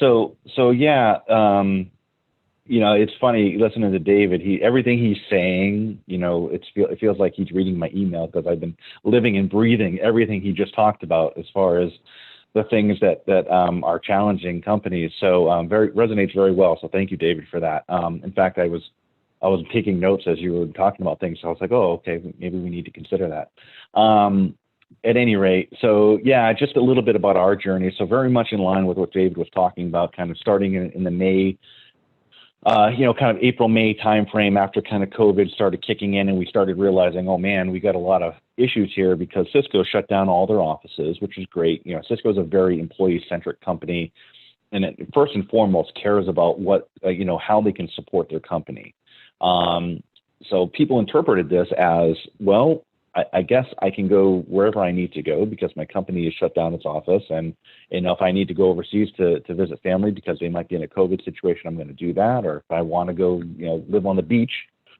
So yeah, it's funny listening to David. Everything he's saying, it feels like he's reading my email because I've been living and breathing everything he just talked about as far as the things that are challenging companies. So very resonates very well. So thank you, David, for that. In fact, I was taking notes as you were talking about things. So I was like, oh, okay, maybe we need to consider that. At any rate, so yeah, just a little bit about our journey. So very much in line with what David was talking about, kind of starting in the May, kind of April, May timeframe after kind of COVID started kicking in and we started realizing, oh man, we got a lot of issues here because Cisco shut down all their offices, which is great. Cisco is a very employee-centric company, and it first and foremost cares about what, how they can support their company. So people interpreted this as, well, I guess I can go wherever I need to go because my company has shut down its office. And if I need to go overseas to visit family because they might be in a COVID situation, I'm going to do that. Or if I want to go, live on the beach,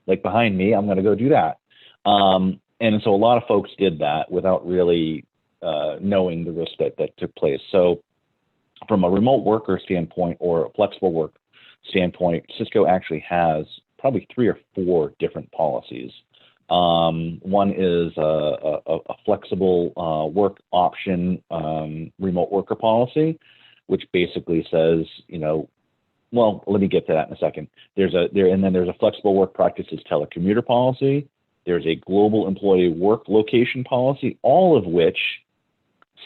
like behind me, I'm going to go do that. And so a lot of folks did that without really knowing the risk that took place. So from a remote worker standpoint or a flexible work standpoint, Cisco actually has probably 3 or 4 different policies. One is a flexible work option remote worker policy, which basically says, well, let me get to that in a second. There's a flexible work practices telecommuter policy. There's a global employee work location policy, all of which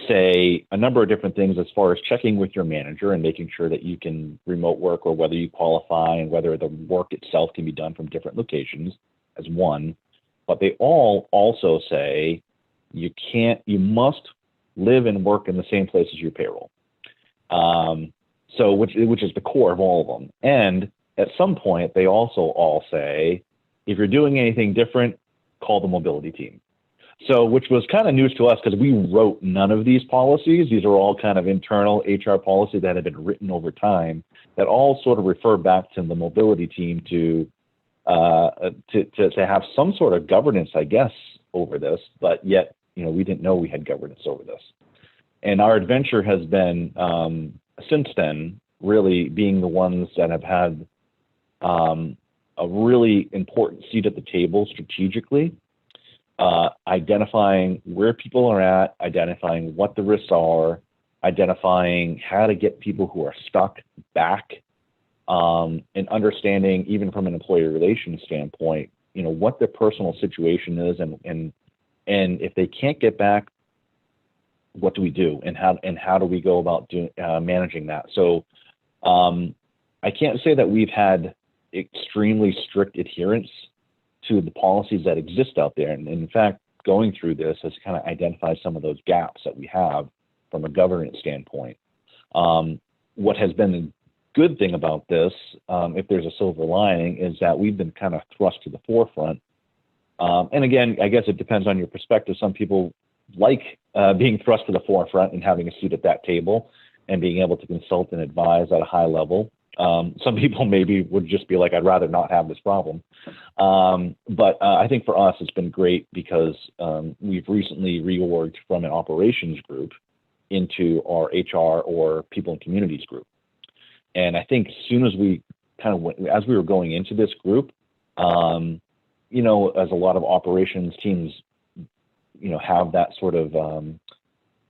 say a number of different things as far as checking with your manager and making sure that you can remote work or whether you qualify and whether the work itself can be done from different locations as one. But they all also say you must live and work in the same place as your payroll. So which is the core of all of them. And at some point, they also all say, if you're doing anything different, call the mobility team. So which was kind of news to us because we wrote none of these policies. These are all kind of internal HR policies that have been written over time that all sort of refer back to the mobility team to have some sort of governance, I guess, over this, but yet, we didn't know we had governance over this. And our adventure has been, since then, really being the ones that have had a really important seat at the table strategically, identifying where people are at, identifying what the risks are, identifying how to get people who are stuck back, and understanding, even from an employee relations standpoint, what their personal situation is, and if they can't get back, what do we do, and how do we go about managing that? So I can't say that we've had extremely strict adherence to the policies that exist out there, and in fact, going through this has kind of identified some of those gaps that we have from a governance standpoint. What has been the good thing about this, if there's a silver lining, is that we've been kind of thrust to the forefront. And again, I guess it depends on your perspective. Some people like being thrust to the forefront and having a seat at that table and being able to consult and advise at a high level. Some people maybe would just be like, I'd rather not have this problem. But I think for us, it's been great because we've recently reorged from an operations group into our HR or people and communities group. And I think as soon as we kind of went, as we were going into this group, as a lot of operations teams, have that sort of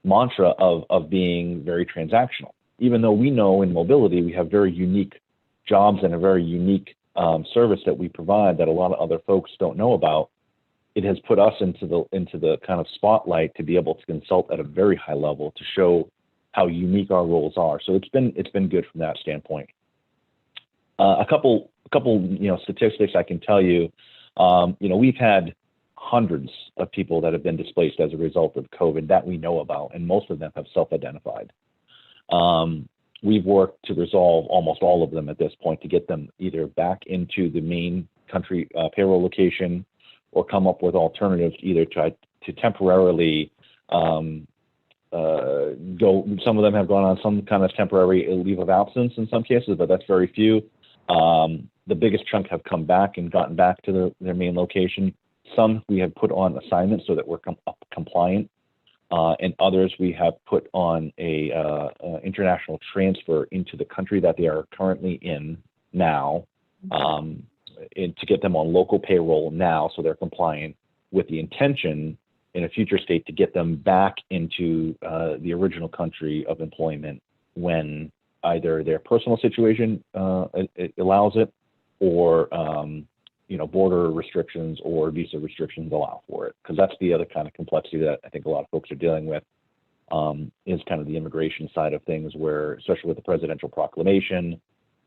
mantra of being very transactional. Even though we know in mobility we have very unique jobs and a very unique service that we provide that a lot of other folks don't know about, it has put us into the kind of spotlight to be able to consult at a very high level to show how unique our roles are. So it's been good from that standpoint. A couple statistics I can tell you. We've had hundreds of people that have been displaced as a result of COVID that we know about, and most of them have self-identified. We've worked to resolve almost all of them at this point to get them either back into the main country payroll location or come up with alternatives, either to temporarily go. Some of them have gone on some kind of temporary leave of absence in some cases, but that's very few. The biggest chunk have come back and gotten back to their main location. Some we have put on assignments so that we're compliant and others we have put on a international transfer into the country that they are currently in now, and to get them on local payroll now so they're compliant, with the intention in a future state to get them back into the original country of employment when either their personal situation it allows it, or border restrictions or visa restrictions allow for it. Because that's the other kind of complexity that I think a lot of folks are dealing with, is kind of the immigration side of things, where, especially with the presidential proclamation,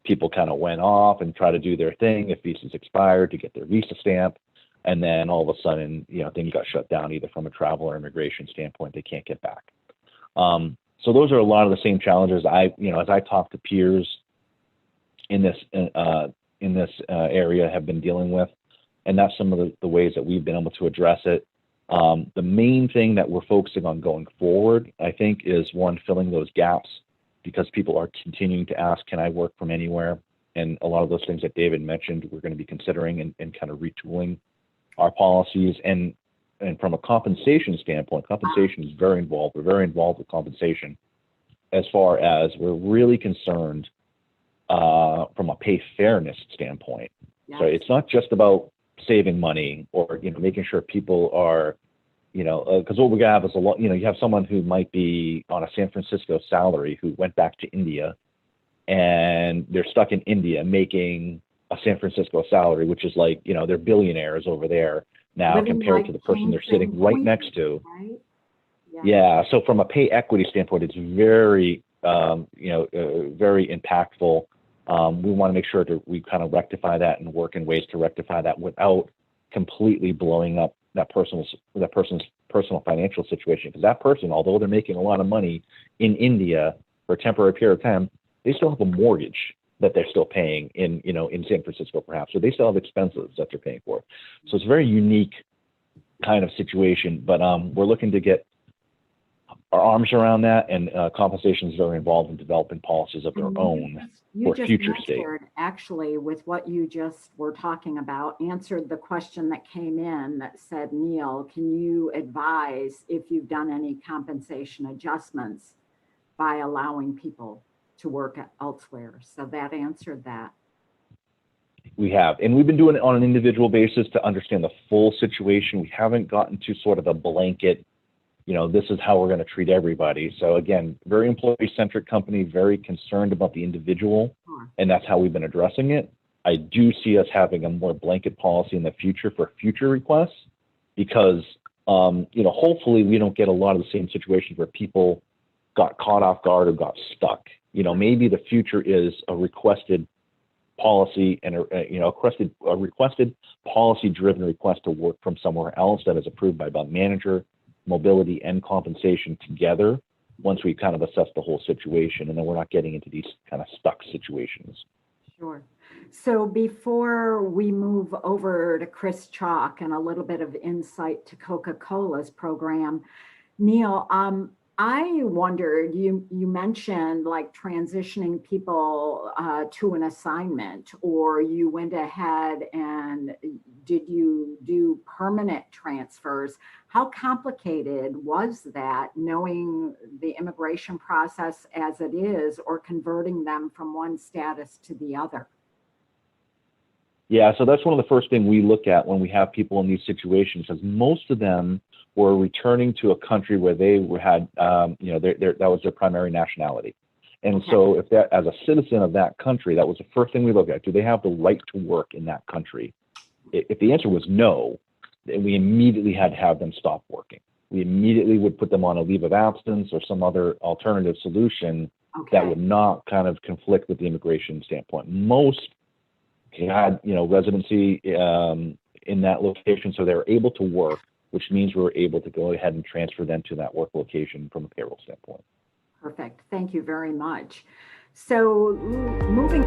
people kind of went off and try to do their thing if visas expired to get their visa stamp, and then all of a sudden, things got shut down either from a travel or immigration standpoint. They can't get back. So those are a lot of the same challenges as I talk to peers in this area have been dealing with, and that's some of the ways that we've been able to address it. The main thing that we're focusing on going forward, I think, is one, filling those gaps, because people are continuing to ask, can I work from anywhere? And a lot of those things that David mentioned, we're going to be considering and kind of retooling our policies. And from a compensation standpoint, compensation is very involved. We're very involved with compensation, as far as we're really concerned from a pay fairness standpoint. Yes. So it's not just about saving money or making sure people are, because what we're gonna have is a lot. You have someone who might be on a San Francisco salary who went back to India, and they're stuck in India making a San Francisco salary, which is like, they're billionaires over there now, living compared to the person they're sitting right next to. Right? Yeah. So from a pay equity standpoint, it's very, very impactful. We want to make sure that we kind of rectify that and work in ways to rectify that without completely blowing up that person's personal financial situation. Because that person, although they're making a lot of money in India for a temporary period of time, they still have a mortgage that they're still paying in San Francisco, perhaps. So they still have expenses that they're paying for. So it's a very unique kind of situation. But we're looking to get our arms around that, and compensation is very involved in developing policies of their own for future state. Actually, with what you just were talking about, answered the question that came in that said, Neil, can you advise if you've done any compensation adjustments by allowing people to work elsewhere? So that answered that. We have, and we've been doing it on an individual basis to understand the full situation. We haven't gotten to sort of a blanket, this is how we're going to treat everybody. So again, very employee-centric company, very concerned about the individual, and that's how we've been addressing it. I do see us having a more blanket policy in the future for future requests, because, hopefully we don't get a lot of the same situations where people got caught off guard or got stuck. Maybe the future is a requested policy and a requested policy-driven request to work from somewhere else that is approved by the manager, mobility, and compensation together, once we kind of assess the whole situation, and then we're not getting into these kind of stuck situations. Sure. So before we move over to Chris Chalk and a little bit of insight to Coca-Cola's program, Neil, I wondered, you mentioned like transitioning people to an assignment, or you went ahead and did you do permanent transfers? How complicated was that, knowing the immigration process as it is, or converting them from one status to the other? Yeah, so that's one of the first things we look at when we have people in these situations, because most of them were returning to a country where they had, that was their primary nationality. And okay. So if that, as a citizen of that country, that was the first thing we look at. Do they have the right to work in that country? If the answer was no, then we immediately had to have them stop working. We immediately would put them on a leave of absence or some other alternative solution that would not kind of conflict with the immigration standpoint. Most had, residency in that location, so they were able to work, which means we were able to go ahead and transfer them to that work location from a payroll standpoint. Perfect. Thank you very much. So moving